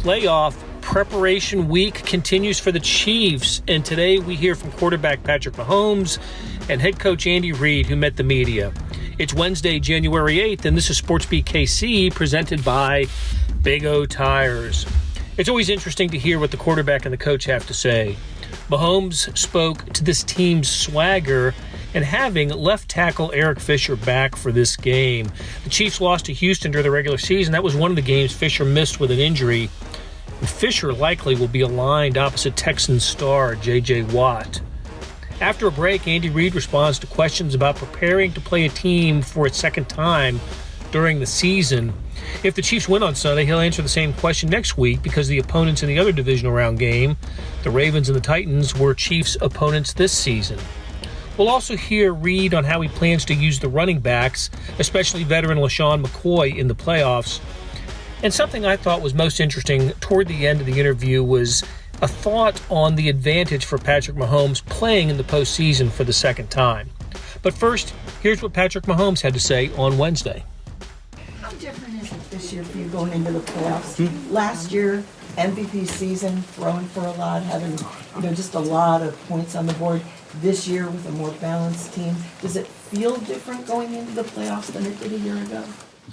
Playoff preparation week continues for the Chiefs, and today we hear from quarterback Patrick Mahomes and head coach Andy Reid, who met the media. It's Wednesday, January 8th, and this is SportsBeat KC, presented by Big O Tires. It's always interesting to hear what the quarterback and the coach have to say. Mahomes spoke to this team's swagger and having left tackle Eric Fisher back for this game. The Chiefs lost to Houston during the regular season. That was one of the games Fisher missed with an injury. And Fisher likely will be aligned opposite Texans star J.J. Watt. After a break, Andy Reid responds to questions about preparing to play a team for its second time during the season. If the Chiefs win on Sunday, he'll answer the same question next week because the opponents in the other divisional round game, the Ravens and the Titans, were Chiefs opponents this season. We'll also hear Reid on how he plans to use the running backs, especially veteran LaShawn McCoy, in the playoffs. And something I thought was most interesting toward the end of the interview was a thought on the advantage for Patrick Mahomes playing in the postseason for the second time. But first, here's what Patrick Mahomes had to say on Wednesday. How different is it this year for you going into the playoffs? Last year, MVP season, throwing for a lot, having just a lot of points on the board. This year, with a more balanced team, does it feel different going into the playoffs than it did a year ago?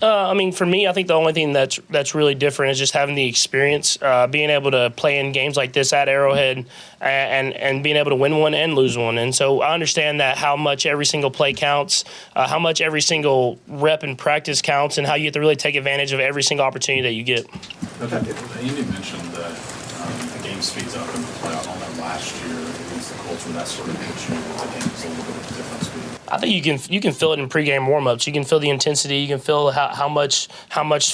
For me, I think the only thing that's really different is just having the experience, being able to play in games like this at Arrowhead and being able to win one and lose one. And so I understand that how much every single play counts, how much every single rep in practice counts, and how you have to really take advantage of every single opportunity that you get. Okay. Andy mentioned that the game speeds up in the playoff. On that last year against the Colts, where that sort of hit you, the game was a little bit of a different speed. I think you can feel it in pregame warmups. You can feel the intensity. You can feel how much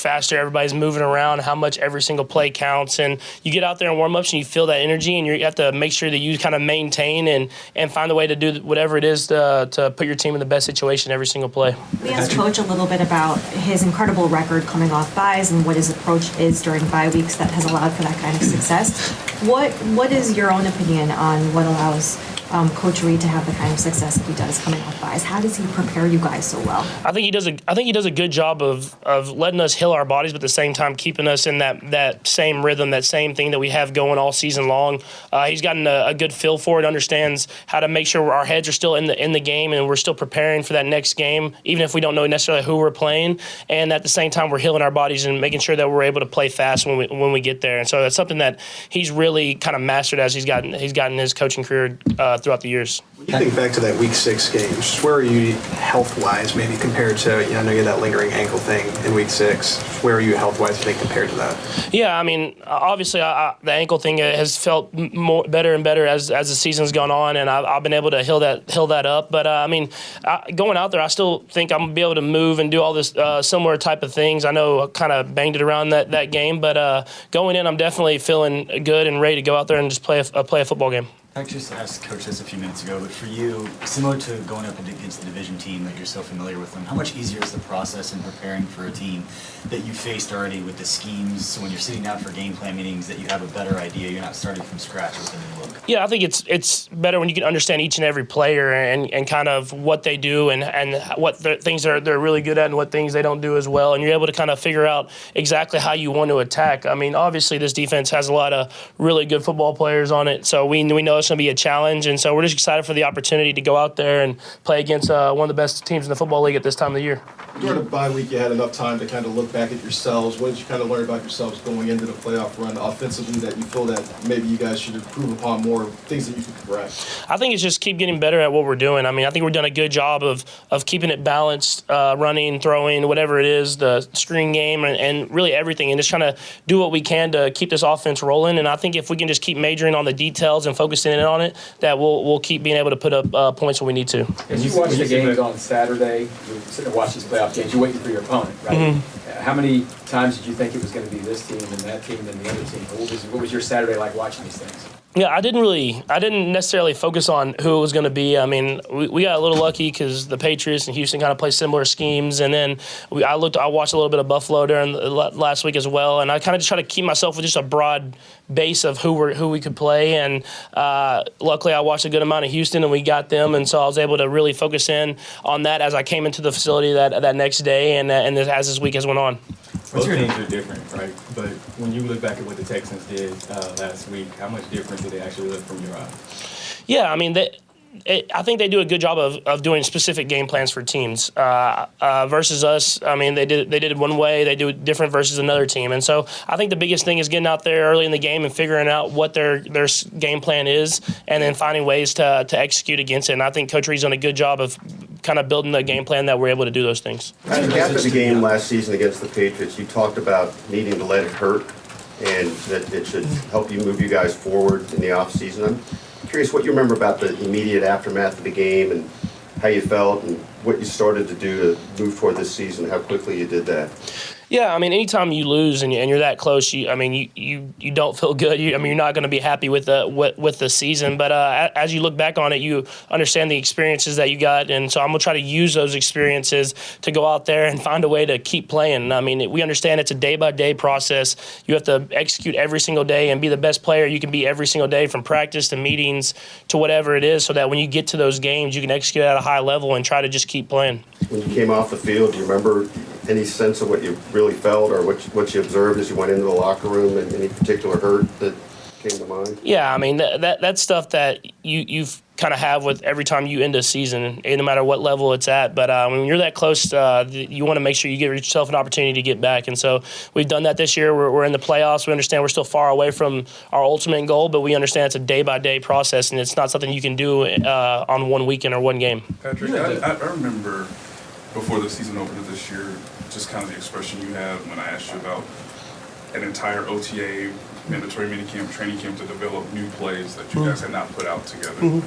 faster everybody's moving around, how much every single play counts. And you get out there in warmups and you feel that energy, and you have to make sure that you kind of maintain and find a way to do whatever it is to put your team in the best situation every single play. We asked Coach a little bit about his incredible record coming off byes and what his approach is during bye weeks that has allowed for that kind of success. What is your own opinion on what allows Coach Reid to have the kind of success that he does coming off byes? How does he prepare you guys so well? I think he does a good job of letting us heal our bodies, but at the same time keeping us in that same rhythm, that same thing that we have going all season long. He's gotten a good feel for it, understands how to make sure our heads are still in the game and we're still preparing for that next game, even if we don't know necessarily who we're playing. And at the same time, we're healing our bodies and making sure that we're able to play fast when we get there. And so that's something that he's really kind of mastered as he's gotten his coaching career throughout the years. When you think back to that Week 6 game, just where are you health-wise, maybe compared to, I know you had that lingering ankle thing in Week 6. Where are you health-wise, you think, compared to that? Yeah, obviously the ankle thing has felt better and better as the season's gone on, and I've been able to heal that up. But, going out there, I still think I'm going to be able to move and do all this similar type of things. I know I kind of banged it around that game, but going in, I'm definitely feeling good and ready to go out there and just play a football game. I just asked Coach this a few minutes ago, but for you, similar to going up against the division team that you're so familiar with them, how much easier is the process in preparing for a team that you faced already with the schemes? So when you're sitting down for game plan meetings, that you have a better idea, you're not starting from scratch with a new look. Yeah, I think it's better when you can understand each and every player and kind of what they do and what things they're really good at and what things they don't do as well, and you're able to kind of figure out exactly how you want to attack. Obviously this defense has a lot of really good football players on it, so we know it's going to be a challenge, and so we're just excited for the opportunity to go out there and play against one of the best teams in the football league at this time of the year. During the bye week, you had enough time to kind of look back at yourselves. What did you kind of learn about yourselves going into the playoff run offensively that you feel that maybe you guys should improve upon more, things that you could correct? I think it's just keep getting better at what we're doing. I think we're doing a good job of keeping it balanced, running, throwing, whatever it is, the screen game, and really everything, and just trying to do what we can to keep this offense rolling. And I think if we can just keep majoring on the details and focusing in on it, that we'll keep being able to put up points when we need to. As you watch the games on Saturday, you're sitting there watching these playoff games, you're waiting for your opponent, right? Mm-hmm. How many times did you think it was going to be this team and that team and the other team? What was your Saturday like watching these things? Yeah, I didn't necessarily focus on who it was going to be. We got a little lucky because the Patriots and Houston kind of play similar schemes, and then I watched a little bit of Buffalo during last week as well, and I kind of just try to keep myself with just a broad base of who we could play, and luckily I watched a good amount of Houston and we got them, and so I was able to really focus in on that as I came into the facility that next day and as this week has went on. on. Both teams are different, right? But when you look back at what the Texans did last week, how much different did they actually look from your eyes? Yeah, I mean, I think they do a good job of doing specific game plans for teams versus us. I mean, they did it one way. They do it different versus another team. And so I think the biggest thing is getting out there early in the game and figuring out what their game plan is and then finding ways to execute against it. And I think Coach Reid's done a good job of kind of building the game plan that we're able to do those things. After the game last season against the Patriots, you talked about needing to let it hurt and that it should help you move you guys forward in the offseason. I'm curious what you remember about the immediate aftermath of the game and how you felt and what you started to do to move toward this season, how quickly you did that. Yeah, I mean, anytime you lose and you're that close, you don't feel good. You're not going to be happy with the season. But as you look back on it, you understand the experiences that you got, and so I'm gonna try to use those experiences to go out there and find a way to keep playing. I mean, we understand it's a day-by-day process. You have to execute every single day and be the best player you can be every single day, from practice to meetings to whatever it is, so that when you get to those games, you can execute at a high level and try to just keep playing. When you came off the field, do you remember any sense of what you really felt or what you observed as you went into the locker room, and any particular hurt that came to mind? Yeah, I mean, that's stuff that you've kind of have with every time you end a season, no matter what level it's at. But when you're that close, you want to make sure you give yourself an opportunity to get back. And so we've done that this year. We're in the playoffs. We understand we're still far away from our ultimate goal, but we understand it's a day-by-day process, and it's not something you can do on one weekend or one game. Patrick, I remember before the season opened this year, just kind of the expression you had when I asked you about an entire OTA, mandatory minicamp, training camp to develop new plays that you guys had not put out together.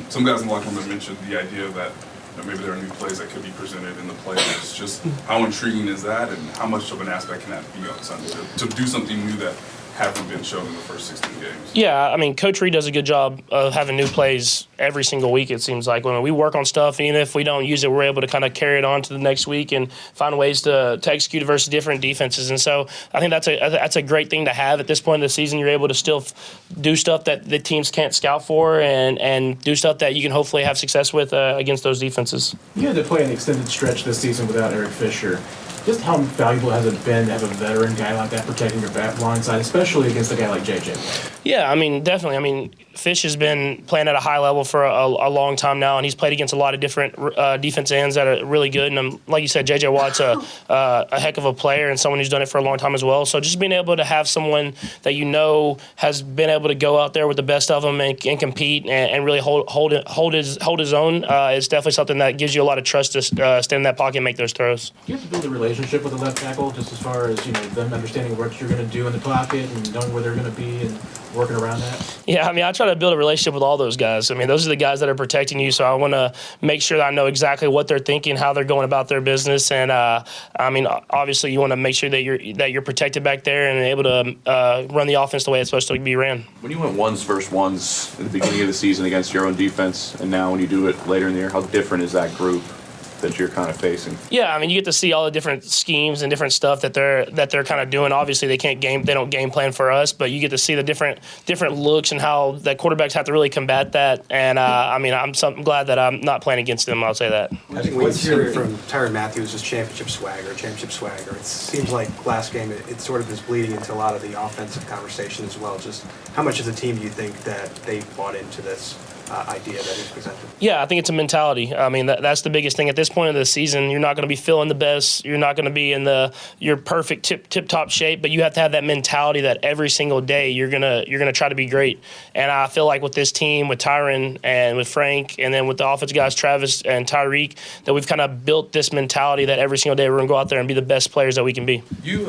Some guys in the locker room have mentioned the idea that maybe there are new plays that could be presented in the playoffs. Just how intriguing is that, and how much of an aspect can that be on Sunday to do something new that haven't been shown in the first 16 games? Yeah, I mean, Coach Reid does a good job of having new plays every single week, it seems like. When we work on stuff, even if we don't use it, we're able to kind of carry it on to the next week and find ways to execute it versus different defenses. And so I think that's a great thing to have at this point in the season. You're able to still do stuff that the teams can't scout for and do stuff that you can hopefully have success with against those defenses. You had to play an extended stretch this season without Eric Fisher. Just how valuable has it been to have a veteran guy like that protecting your back blind side, especially against a guy like JJ? Yeah, I mean, definitely. I mean, Fish has been playing at a high level for a long time now, and he's played against a lot of different defense ends that are really good. And like you said, JJ Watt's a heck of a player and someone who's done it for a long time as well. So just being able to have someone that you know has been able to go out there with the best of them and compete and really hold his own is definitely something that gives you a lot of trust to stand in that pocket and make those throws. Do you have to build a relationship with the left tackle, just as far as them understanding what you're going to do in the pocket and knowing where they're going to be and working around that? Yeah, I mean, I try to build a relationship with all those guys. I mean, those are the guys that are protecting you, so I want to make sure that I know exactly what they're thinking, how they're going about their business, and I mean, obviously, you want to make sure that you're protected back there and able to run the offense the way it's supposed to be ran. When you went ones versus ones at the beginning of the season against your own defense, and now when you do it later in the year, how different is that group that you're kind of facing? Yeah, I mean, you get to see all the different schemes and different stuff that they're kind of doing. Obviously, they don't game plan for us, but you get to see the different looks and how that quarterbacks have to really combat that. And I mean, I'm glad that I'm not playing against them. I'll say that. I think what you see from Tyrann Mathieu is championship swagger. It seems like last game it sort of is bleeding into a lot of the offensive conversation as well. Just how much as a team do you think that they bought into this idea that he's presented? Yeah, I think it's a mentality. I mean, that's the biggest thing at this point of the season. You're not going to be feeling the best. You're not going to be in your perfect tip-top shape, but you have to have that mentality that every single day you're gonna try to be great. And I feel like with this team, with Tyrann and with Frank, and then with the offensive guys, Travis and Tyreek, that we've kind of built this mentality that every single day we're going to go out there and be the best players that we can be. You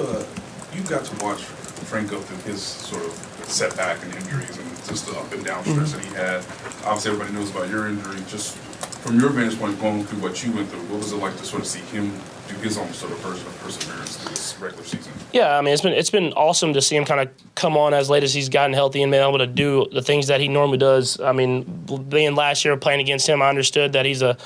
got to watch Frank go through his sort of setback and injuries and just the up and down stress that he had. Obviously, everybody knows about your injury. Just from your vantage point, going through what you went through, what was it like to sort of see him do his own sort of version of perseverance through this regular season? Yeah, I mean, it's been awesome to see him kind of come on as late as he's gotten healthy and been able to do the things that he normally does. I mean, being last year playing against him, I understood that he's a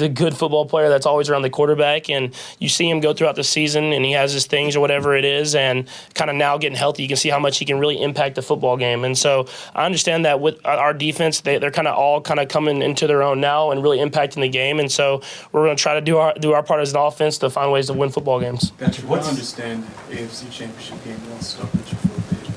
good football player that's always around the quarterback, and you see him go throughout the season and he has his things or whatever it is, and kind of now getting healthy, you can see how much he can really impact the football game. And so I understand that with our defense, they're kind of all kind of coming into their own now and really impacting the game. And so we're going to try to do our part as an offense to find ways to win football games. Patrick, I understand AFC Championship game won't stop with you for a bit.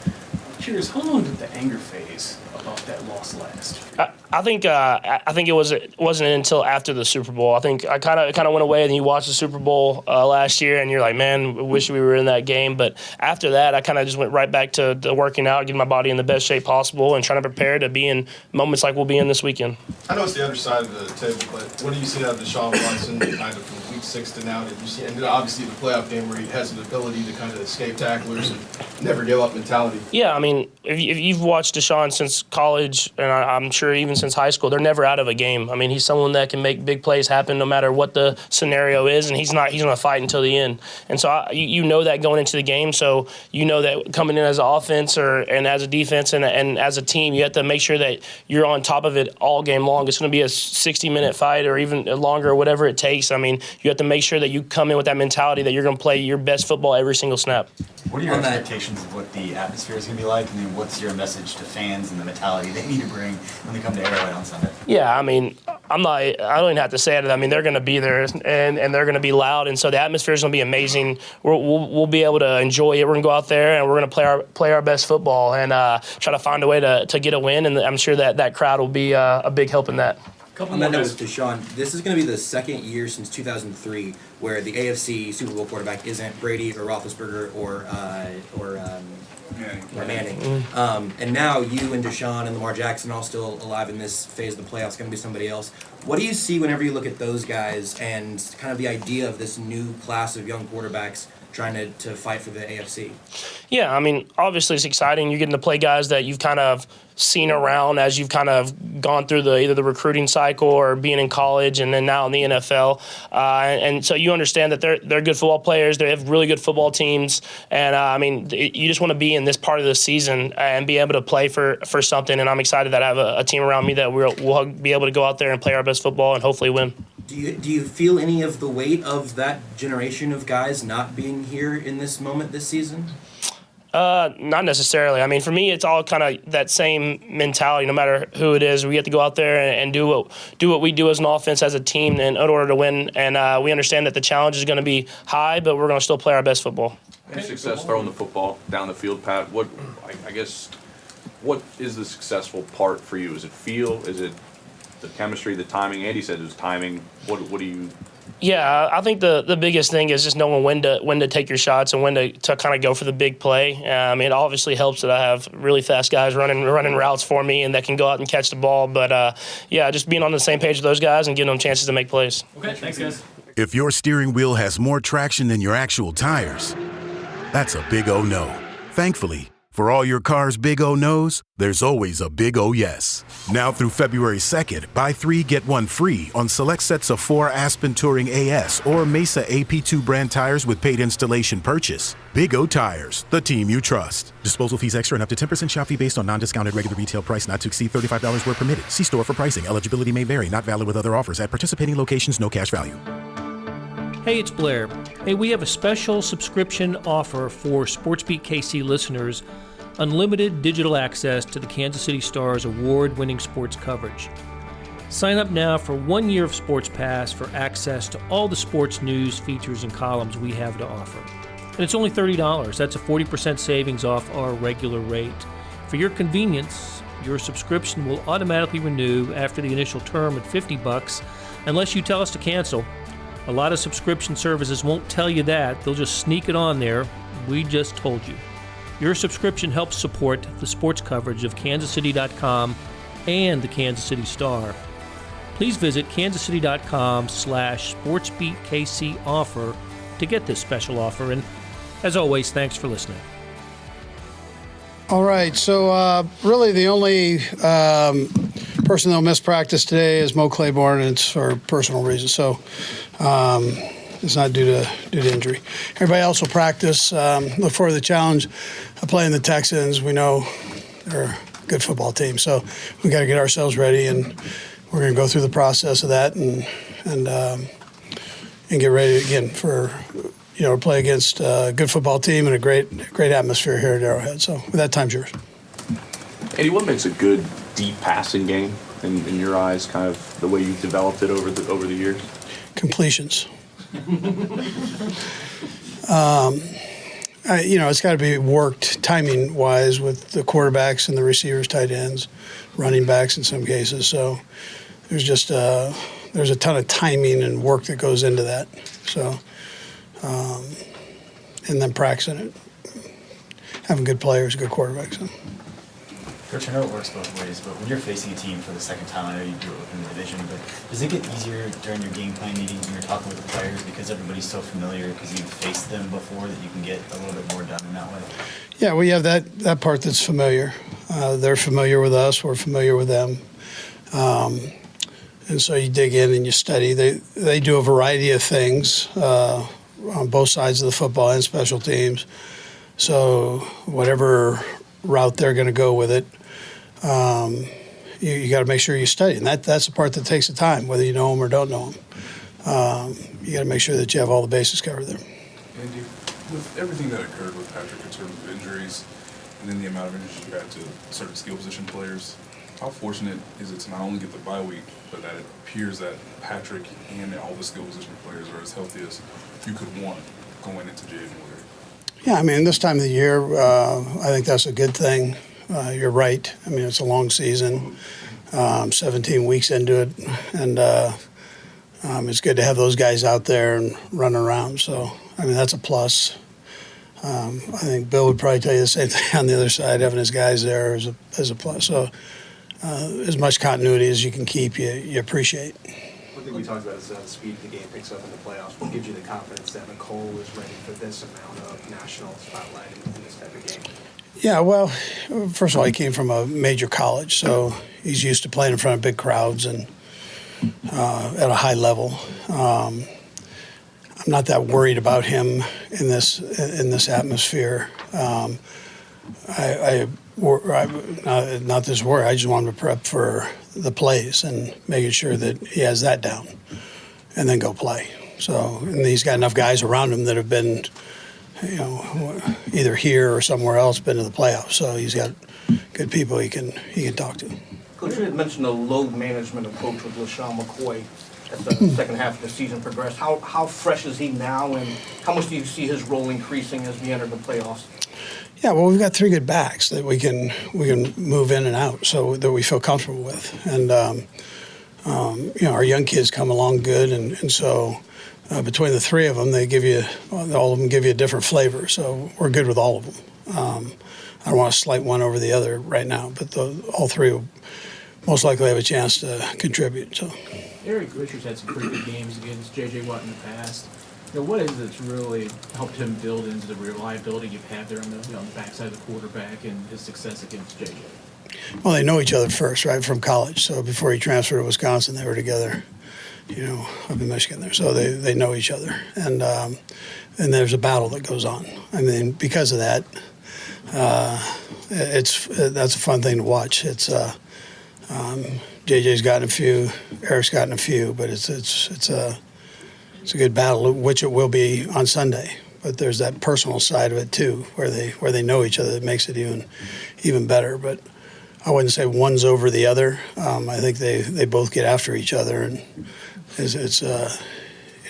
I'm curious, how long did the anger phase about that loss last? I think it wasn't until after the Super Bowl. I think I kind of went away and you watched the Super Bowl last year and you're like, man, I wish we were in that game. But after that, I kind of just went right back to working out, getting my body in the best shape possible, and trying to prepare to be in moments like we'll be in this weekend. I know it's the other side of the table, but what do you see out of Deshaun Watson kind of from week 6 to now? Did you see, and then obviously the playoff game where he has an ability to kind of escape tacklers and never give up mentality? Yeah, I mean, if you've watched Deshaun since college, and I'm sure even since high school, they're never out of a game. I mean, he's someone that can make big plays happen no matter what the scenario is, and he's going to fight until the end. And so you know that going into the game, so you know that coming in as an offense and as a defense and as a team, you have to make sure that you're on top of it all game long. It's going to be a 60-minute fight or even longer or whatever it takes. I mean, you have to make sure that you come in with that mentality that you're going to play your best football every single snap. What are your expectations of what the atmosphere is going to be like, and then what's your message to fans and the mentality they need to bring when they come to Arrowhead on Sunday? Yeah, I mean, I don't even have to say it. I mean, they're going to be there, and they're going to be loud, and so the atmosphere is going to be amazing. We'll be able to enjoy it. We're going to go out there, and we're going to play our best football and try to find a way to get a win, and I'm sure that crowd will be a big help in that. On that note with Deshaun, this is going to be the second year since 2003 where the AFC Super Bowl quarterback isn't Brady or Roethlisberger or Manning. And now you and Deshaun and Lamar Jackson all still alive in this phase of the playoffs, going to be somebody else. What do you see whenever you look at those guys and kind of the idea of this new class of young quarterbacks trying to fight for the AFC? Yeah, I mean, obviously it's exciting. You're getting to play guys that you've kind of seen around as you've kind of gone through either the recruiting cycle or being in college and then now in the NFL. And so you understand that they're good football players. They have really good football teams. And, I mean, you just want to be in this part of the season and be able to play for something. And I'm excited that I have a team around me that we'll be able to go out there and play our best football and hopefully win. Do you feel any of the weight of that generation of guys not being here in this moment this season? Not necessarily. I mean, for me, it's all kind of that same mentality. No matter who it is, we have to go out there and do what we do as an offense, as a team, in order to win. And we understand that the challenge is going to be high, but we're going to still play our best football. Success throwing the football down the field, Pat. What is the successful part for you? Is it feel? Is it the chemistry, the timing? Andy said it was timing. What do you? Yeah, I think the biggest thing is just knowing when to take your shots and when to kind of go for the big play. It obviously helps that I have really fast guys running routes for me and that can go out and catch the ball. But, just being on the same page with those guys and giving them chances to make plays. Okay, thanks, guys. If your steering wheel has more traction than your actual tires, that's a big O no. Thankfully, for all your car's big O no's, there's always a big O yes. Now through February 2nd, buy 3, get 1 free on select sets of 4 Aspen Touring AS or Mesa AP2 brand tires with paid installation purchase. Big O Tires, the team you trust. Disposal fees extra and up to 10% shop fee based on non-discounted regular retail price not to exceed $35 where permitted. See store for pricing. Eligibility may vary. Not valid with other offers. At participating locations, no cash value. Hey, it's Blair. Hey, we have a special subscription offer for SportsBeat KC listeners. Unlimited digital access to the Kansas City Star's award-winning sports coverage. Sign up now for 1 year of Sports Pass for access to all the sports news, features, and columns we have to offer. And it's only $30. That's a 40% savings off our regular rate. For your convenience, your subscription will automatically renew after the initial term at $50 unless you tell us to cancel. A lot of subscription services won't tell you that. They'll just sneak it on there. We just told you. Your subscription helps support the sports coverage of kansascity.com and the Kansas City Star. Please visit kansascity.com/SportsBeatKC offer to get this special offer. And as always, thanks for listening. All right, so really the only person that'll miss practice today is Mo Claiborne, and it's for personal reasons. So it's not due to injury. Everybody else will practice. Look forward to the challenge of playing the Texans. We know they're a good football team, so we got to get ourselves ready, and we're going to go through the process of that and get ready again for to play against a good football team and a great atmosphere here at Arrowhead. So with that, time's yours. Andy, what makes a good deep passing game in your eyes? Kind of the way you've developed it over the years. Completions. It's got to be worked timing-wise with the quarterbacks and the receivers, tight ends, running backs in some cases. So there's just there's a ton of timing and work that goes into that. So and then practicing it, having good players, good quarterbacks. So. Coach, I know it works both ways, but when you're facing a team for the second time, I know you do it within the division, but does it get easier during your game plan meetings when you're talking with the players because everybody's so familiar because you've faced them before that you can get a little bit more done in that way? Yeah, we have that part that's familiar. They're familiar with us. We're familiar with them. And so you dig in and you study. They do a variety of things on both sides of the football and special teams. So whatever route they're going to go with it, you got to make sure you study. And that's the part that takes the time, whether you know them or don't know them. You got to make sure that you have all the bases covered there. Andy, with everything that occurred with Patrick in terms of injuries, and then the amount of injuries you had to certain skill position players, how fortunate is it to not only get the bye week, but that it appears that Patrick and all the skill position players are as healthy as you could want going into January? Yeah, I mean, this time of the year, I think that's a good thing. You're right. I mean, it's a long season, 17 weeks into it, and it's good to have those guys out there and running around. So, I mean, that's a plus. I think Bill would probably tell you the same thing on the other side. Having his guys there is a plus. So, as much continuity as you can keep, you appreciate. One thing we talked about is the speed the game picks up in the playoffs. What gives you the confidence that Nicole is ready for this amount of national spotlight in this type of game? Yeah, well, first of all, he came from a major college, so he's used to playing in front of big crowds and at a high level. I'm not that worried about him in this atmosphere. Not this worry. I just want him to prep for the plays and making sure that he has that down, and then go play. So, and he's got enough guys around him that have been, either here or somewhere else, been to the playoffs. So he's got good people he can talk to. Coach, you had mentioned a load management approach with LaShawn McCoy as the second half of the season progressed. How fresh is he now, and how much do you see his role increasing as we enter the playoffs? Yeah, well, we've got three good backs that we can move in and out, so that we feel comfortable with, and our young kids come along good, and so between the three of them, all of them give you a different flavor. So we're good with all of them. I don't want to slight one over the other right now, but all three will most likely have a chance to contribute. So Eric Richards had some pretty good games against J.J. Watt in the past. What is it that's really helped him build into the reliability you've had there on the backside of the quarterback and his success against J.J.? Well, they know each other first, right, from college. So before he transferred to Wisconsin, they were together, up in Michigan there. So they know each other. And there's a battle that goes on. I mean, because of that, that's a fun thing to watch. It's JJ's gotten a few, Eric's gotten a few, but it's a good battle, which it will be on Sunday. But there's that personal side of it too, where they know each other. That makes it even better. But I wouldn't say one's over the other. I think they both get after each other, and it's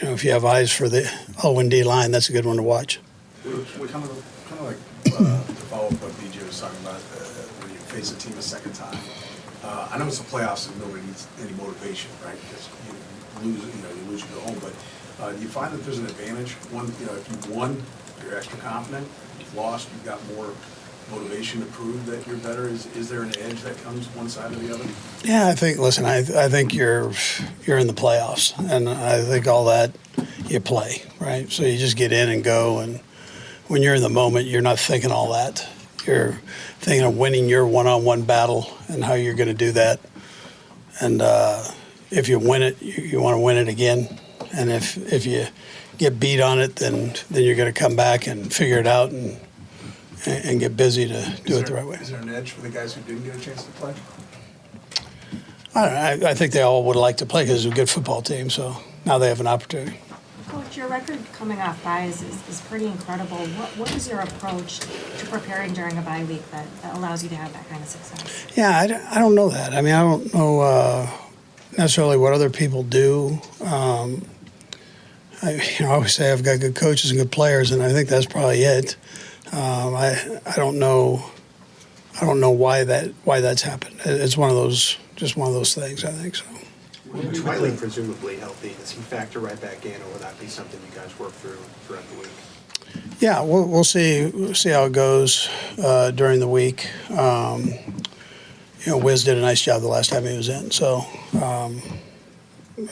if you have eyes for the O&D line, that's a good one to watch. We're kind of like to follow up what BJ was talking about when you face a team a second time. I know it's the playoffs and nobody needs any motivation, right? Because you lose, you go home. But do you find that there's an advantage? If you won, you're extra confident. If you've lost, you've got more motivation to prove that you're better. Is there an edge that comes one side or the other? Yeah, I think you're in the playoffs, and I think all that you play, right? So you just get in and go, and when you're in the moment, you're not thinking all that. You're thinking of winning your one-on-one battle and how you're going to do that. And if you win it, you want to win it again. And if you get beat on it, then you're going to come back and figure it out and get busy to do it the right way. Is there an edge for the guys who didn't get a chance to play? I don't know. I think they all would like to play because it's a good football team. So now they have an opportunity. Coach, your record coming off byes is pretty incredible. What is your approach to preparing during a bye week that allows you to have that kind of success? Yeah, I don't know that. I mean, I don't know necessarily what other people do. I always say I've got good coaches and good players, and I think that's probably it. I don't know why that's happened. It's one of those things. I think so. Twiley presumably healthy. Does he factor right back in, or will that be something you guys work through throughout the week? Yeah, we'll see how it goes during the week. Wiz did a nice job the last time he was in, so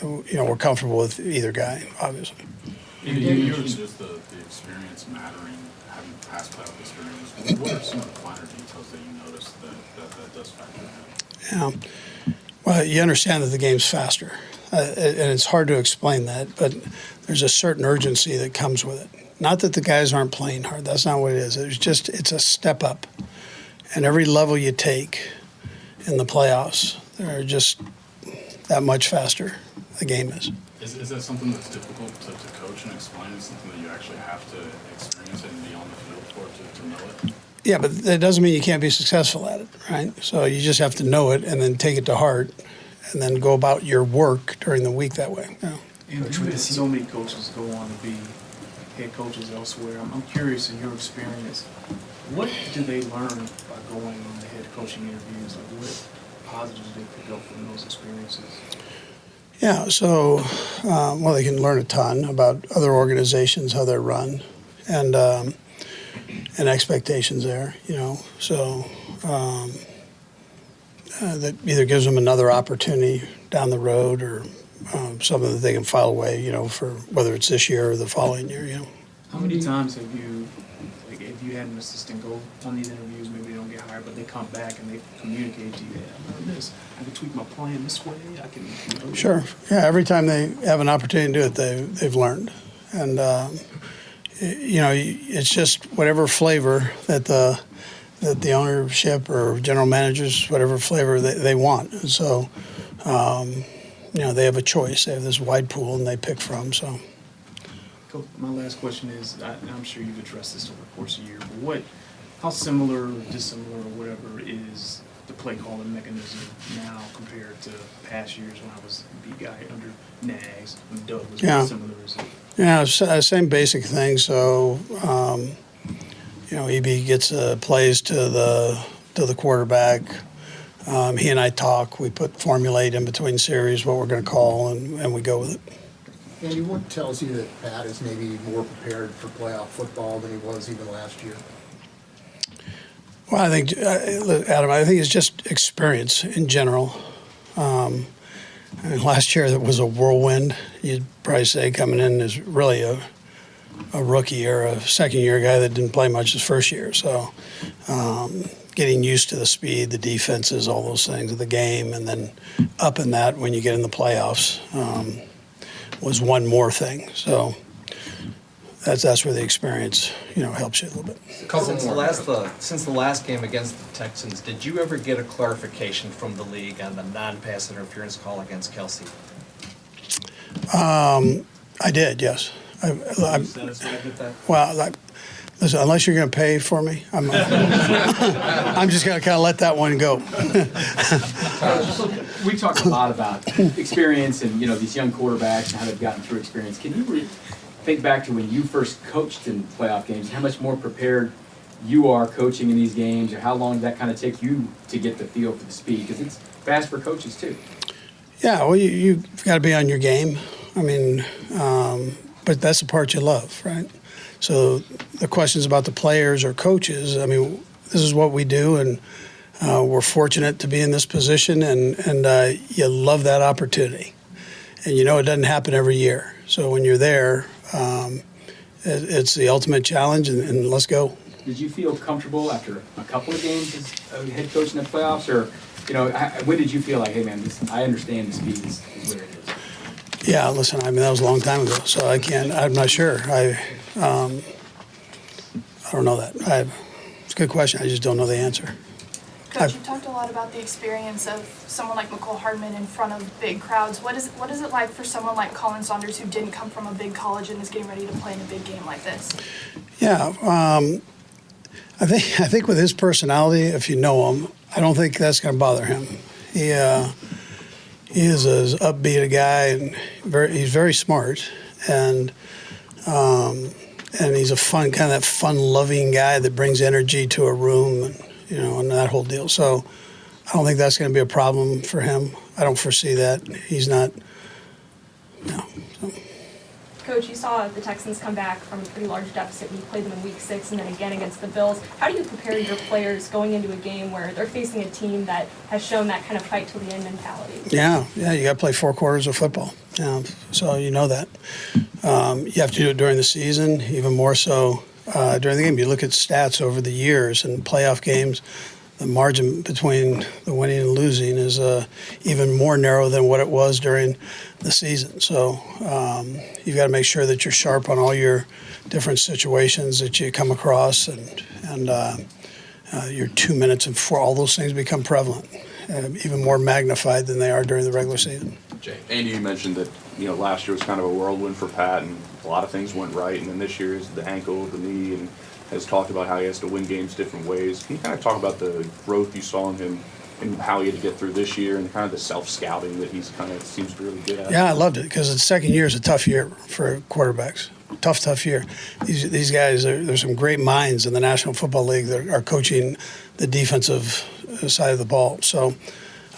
we're comfortable with either guy, obviously. You mentioned just the experience mattering, having past playoff experience. What are some of the finer details that you notice that does factor in? Yeah. Well, you understand that the game's faster, and it's hard to explain that, but there's a certain urgency that comes with it. Not that the guys aren't playing hard. That's not what it is. It's a step up. And every level you take in the playoffs, they're just that much faster, the game is. Is that something that's difficult to coach and explain? Is something that you actually have to experience it and be on the field for to know it? Yeah, but that doesn't mean you can't be successful at it, right? So you just have to know it and then take it to heart and then go about your work during the week that way. Yeah. And we've had so many coaches go on to be head coaches elsewhere. I'm curious in your experience, what do they learn by going on the head coaching interviews? Like what positives do they pick up from those experiences? Yeah, so, they can learn a ton about other organizations, how they're run, and expectations there, So that either gives them another opportunity down the road or something that they can file away, for whether it's this year or the following year, How many times have you had an assistant go on these interviews, maybe they don't get hired, but they come back and they communicate to you, I learned this, I can tweak my plan this way, I can... Sure. Yeah, every time they have an opportunity to do it, they've learned. And, it's just whatever flavor that the ownership or general managers, whatever flavor they want. And so, they have a choice. They have this wide pool and they pick from, so... Coach, my last question is, I'm sure you've addressed this over the course of a year, but how similar or dissimilar or whatever is the play calling mechanism now compared to past years when I was the beat guy under Nags, when Doug was Yeah. similar? Yeah, same basic thing. So, EB gets plays to the quarterback. He and I talk. We formulate in between series what we're going to call, and we go with it. Andy, what tells you that Pat is maybe more prepared for playoff football than he was even last year? Well, I think, Adam, I think it's just experience in general. Last year that was a whirlwind. You'd probably say coming in is really a rookie or a second-year guy that didn't play much his first year. So getting used to the speed, the defenses, all those things of the game, and then up in that when you get in the playoffs was one more thing. So that's where the experience, helps you a little bit. Since the last game against the Texans, did you ever get a clarification from the league on the non-pass interference call against Kelsey? I did, yes. I'm satisfied with that? Well, listen, unless you're going to pay for me, I'm just going to kind of let that one go. We talked a lot about experience and these young quarterbacks and how they've gotten through experience. Can you think back to when you first coached in playoff games? How much more prepared you are coaching in these games, or how long did that kind of take you to get the feel for the speed? Because it's fast for coaches too. Yeah, well, you've got to be on your game. I mean, but that's the part you love, right? So the questions about the players or coaches, I mean, this is what we do, and we're fortunate to be in this position, and you love that opportunity. And it doesn't happen every year. So when you're there, it's the ultimate challenge, and let's go. Did you feel comfortable after a couple of games as a head coach in the playoffs, or when did you feel like, hey man, I understand the speed is where it is? Yeah, listen, I mean, that was a long time ago, so I'm not sure. I don't know that. It's a good question. I just don't know the answer. Coach, you talked a lot about the experience of someone like McCole Hardman in front of big crowds. What is it like for someone like Colin Saunders who didn't come from a big college and is getting ready to play in a big game like this? Yeah, I think with his personality, if you know him, I don't think that's going to bother him. He is as upbeat a guy, and he's very smart, and he's a fun kind of that fun-loving guy that brings energy to a room, and that whole deal. So I don't think that's going to be a problem for him. I don't foresee that. He's not. Coach, you saw the Texans come back from a pretty large deficit when you played them in Week 6 and then again against the Bills. How do you prepare your players going into a game where they're facing a team that has shown that kind of fight till the end mentality? Yeah, you got to play 4 quarters of football. So you know that. You have to do it during the season, even more so during the game. You look at stats over the years and playoff games. The margin between the winning and losing is even more narrow than what it was during the season. So you've got to make sure that you're sharp on all your different situations that you come across, and your 2 minutes and 4, all those things become prevalent, even more magnified than they are during the regular season. Andy, you mentioned that last year was kind of a whirlwind for Pat, and a lot of things went right, and then this year is the ankle, the knee, and has talked about how he has to win games different ways. Can you kind of talk about the growth you saw in him and how he had to get through this year and kind of the self-scouting that he's kind of seems really good at? Yeah, I loved it because the second year is a tough year for quarterbacks. Tough year. These guys, there's some great minds in the National Football League that are coaching the defensive side of the ball. So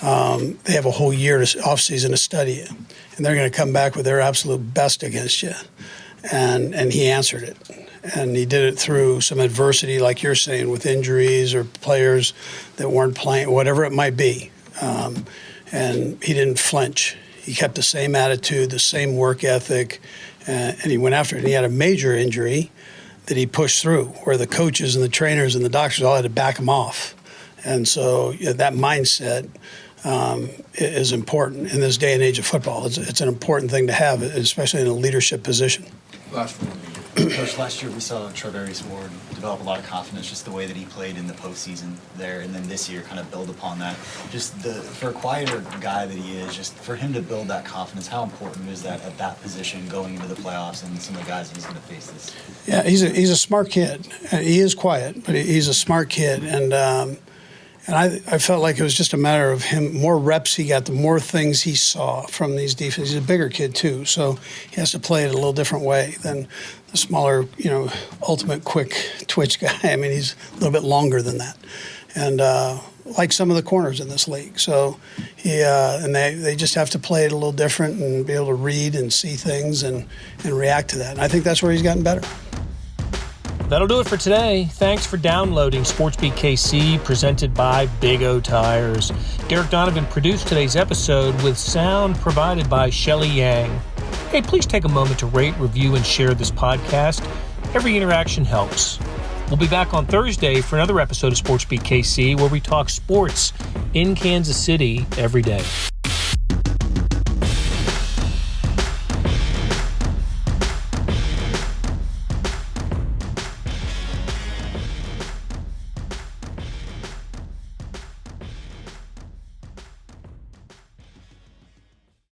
they have a whole year off-season to study it, and they're going to come back with their absolute best against you. And he answered it. And he did it through some adversity, like you're saying, with injuries or players that weren't playing, whatever it might be. And he didn't flinch. He kept the same attitude, the same work ethic, and he went after it. And he had a major injury that he pushed through, where the coaches and the trainers and the doctors all had to back him off. And so that mindset is important in this day and age of football. It's an important thing to have, especially in a leadership position. Last one. Coach, last year we saw Charvarius Ward develop a lot of confidence, just the way that he played in the postseason there, and then this year kind of build upon that. Just for a quieter guy that he is, just for him to build that confidence, how important is that at that position going into the playoffs and some of the guys he's going to face this? Yeah, he's a smart kid. He is quiet, but he's a smart kid, and I felt like it was just a matter of him. More reps he got, the more things he saw from these defenses. He's a bigger kid too, so he has to play it a little different way than the smaller, ultimate quick twitch guy. I mean, he's a little bit longer than that, and like some of the corners in this league. So they just have to play it a little different and be able to read and see things and react to that. And I think that's where he's gotten better. That'll do it for today. Thanks for downloading SportsBeat KC, presented by Big O Tires. Derek Donovan produced today's episode with sound provided by Shelly Yang. Hey, please take a moment to rate, review, and share this podcast. Every interaction helps. We'll be back on Thursday for another episode of SportsBeat KC, where we talk sports in Kansas City every day.